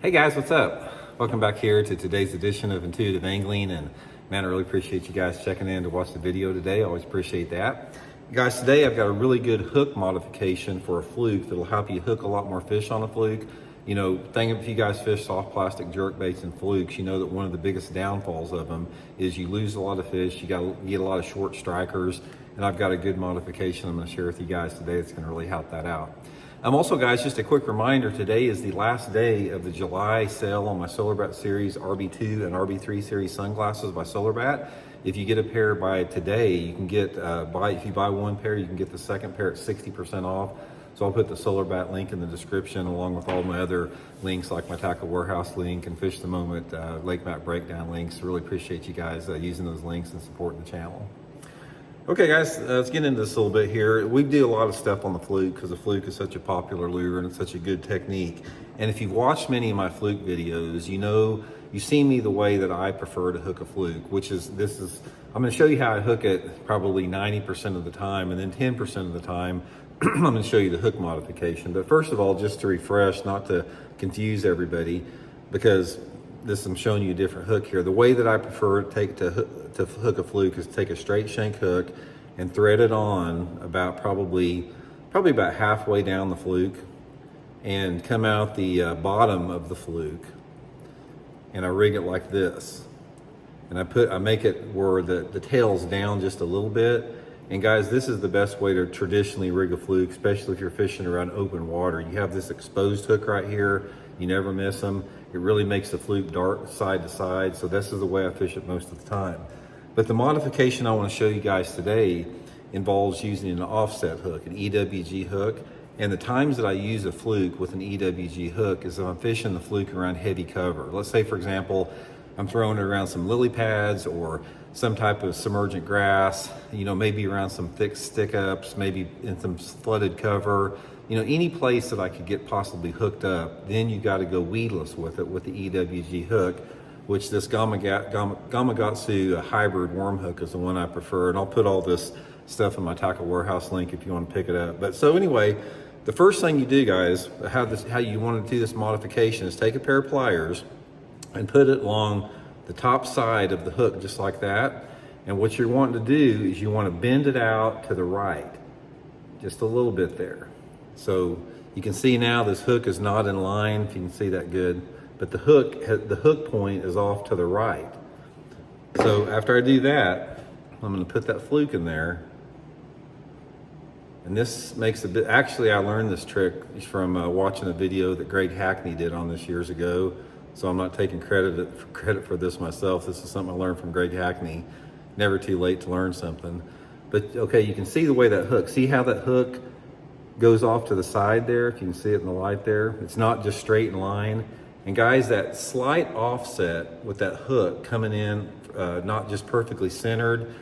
Hey guys, what's up? Welcome back here to today's edition of Intuitive Angling, and man, I really appreciate you guys checking in to watch the video today. I always appreciate that. Guys, today I've got a really good hook modification for a fluke that'll help you hook a lot more fish on a fluke. You know, if you guys fish soft plastic jerk baits and flukes, you know that one of the biggest downfalls of them is you lose a lot of fish, you get a lot of short strikers, and I've got a good modification I'm going to share with you guys today that's going to really help that out. Also, guys, just a quick reminder, today is the last day of the July sale on my SolarBat Series RB2 and RB3 series sunglasses by SolarBat. If you get a pair by today, you can get, if you buy one pair, you can get the second pair at 60% off. So I'll put the SolarBat link in the description along with all my other links like my Tackle Warehouse link and Fish the Moment Lake Map Breakdown links. Really appreciate you guys using those links and supporting the channel. Okay guys, let's get into this a little bit here. We do a lot of stuff on the fluke because the fluke is such a popular lure and it's such a good technique. And if you've watched many of my fluke videos, you see me the way that I prefer to hook a fluke, which is, I'm gonna show you how I hook it probably 90% of the time, and then 10% of the time, I'm gonna show you the hook modification. But first of all, just to refresh, not to confuse everybody, because I'm showing you a different hook here. The way that I prefer to hook a fluke is take a straight shank hook and thread it on about probably about halfway down the fluke and come out the bottom of the fluke, and I rig it like this. And I make it where the tail's down just a little bit. And guys, this is the best way to traditionally rig a fluke, especially if you're fishing around open water. You have this exposed hook right here. You never miss them. It really makes the fluke dart side to side. So this is the way I fish it most of the time. But the modification I want to show you guys today involves using an offset hook, an EWG hook. And the times that I use a fluke with an EWG hook is if I'm fishing the fluke around heavy cover. Let's say, for example, I'm throwing it around some lily pads or some type of submergent grass, maybe around some thick stick ups, maybe in some flooded cover, any place that I could get possibly hooked up. Then you got to go weedless with it with the EWG hook, which this Gamakatsu hybrid worm hook is the one I prefer. And I'll put all this stuff in my Tackle Warehouse link if you want to pick it up. But so anyway, the first thing you do, guys, how you want to do this modification is take a pair of pliers and put it along the top side of the hook, just like that. And what you're wanting to do is you want to bend it out to the right, just a little bit there. So you can see now this hook is not in line, if you can see that good, but the hook point is off to the right. So after I do that, I'm going to put that fluke in there. And this makes a bit, actually I learned this trick from watching a video that Greg Hackney did on this years ago. So I'm not taking credit for this myself. This is something I learned from Greg Hackney. Never too late to learn something. But okay, you can see the way that hook, see how that hook goes off to the side there? If you can see it in the light there, it's not just straight in line. And guys, that slight offset with that hook coming in, not just perfectly centered,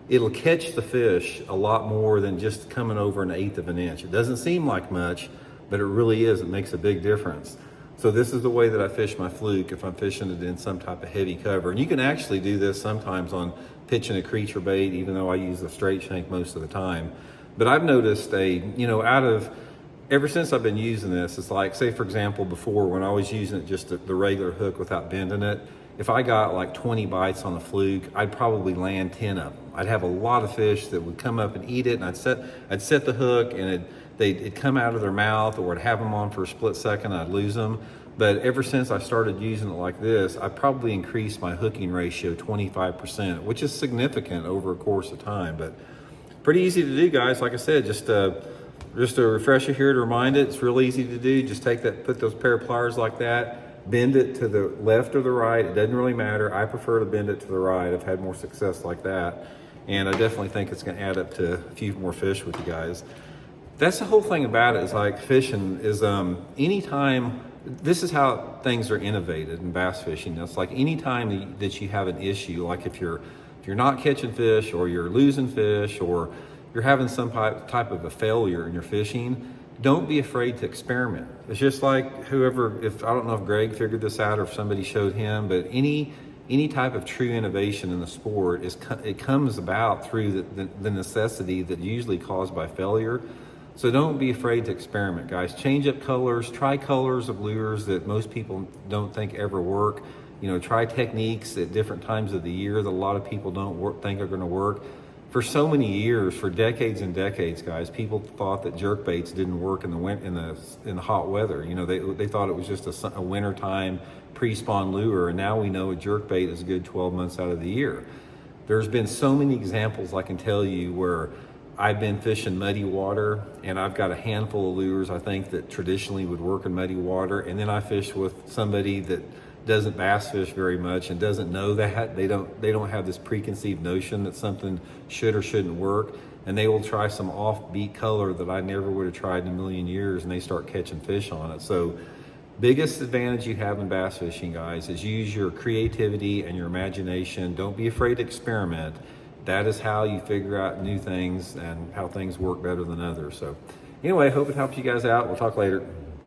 it'll catch the fish a lot more than just coming over 1/8 of an inch. It doesn't seem like much, but it really is. It makes a big difference. So this is the way that I fish my fluke if I'm fishing it in some type of heavy cover. And you can actually do this sometimes on pitching a creature bait, even though I use the straight shank most of the time. But I've noticed ever since I've been using this, it's like, say for example, before when I was using it just the regular hook without bending it, if I got like 20 bites on a fluke, I'd probably land 10 of them. I'd have a lot of fish that would come up and eat it, and I'd set the hook and it'd come out of their mouth, or I'd have them on for a split second, I'd lose them. But ever since I started using it like this, I probably increased my hooking ratio 25%, which is significant over a course of time. But pretty easy to do, guys. Like I said, just a refresher here to remind it, it's real easy to do. Just put those pair of pliers like that, bend it to the left or the right. It doesn't really matter. I prefer to bend it to the right. I've had more success like that. And I definitely think it's gonna add up to a few more fish with you guys. That's the whole thing about it, is like fishing is anytime, this is how things are innovated in bass fishing. It's like anytime that you have an issue, like if you're not catching fish, or you're losing fish, or you're having some type of a failure in your fishing, don't be afraid to experiment. It's just like I don't know if Greg figured this out or if somebody showed him, but any type of true innovation in the sport it comes about through the necessity that's usually caused by failure. So don't be afraid to experiment, guys. Change up colors, try colors of lures that most people don't think ever work. Try techniques at different times of the year that a lot of people don't think are going to work. For so many years, for decades and decades, guys, people thought that jerk baits didn't work in the hot weather. They thought it was just a wintertime pre-spawn lure, and now we know a jerk bait is good 12 months out of the year. There's been so many examples I can tell you where I've been fishing muddy water, and I've got a handful of lures I think that traditionally would work in muddy water, and then I fish with somebody that doesn't bass fish very much and doesn't know that. They don't have this preconceived notion that something should or shouldn't work, and they will try some offbeat color that I never would have tried in a million years, and they start catching fish on it. So biggest advantage you have in bass fishing, guys, is use your creativity and your imagination. Don't be afraid to experiment. That is how you figure out new things and how things work better than others. So anyway, hope it helps you guys out. We'll talk later.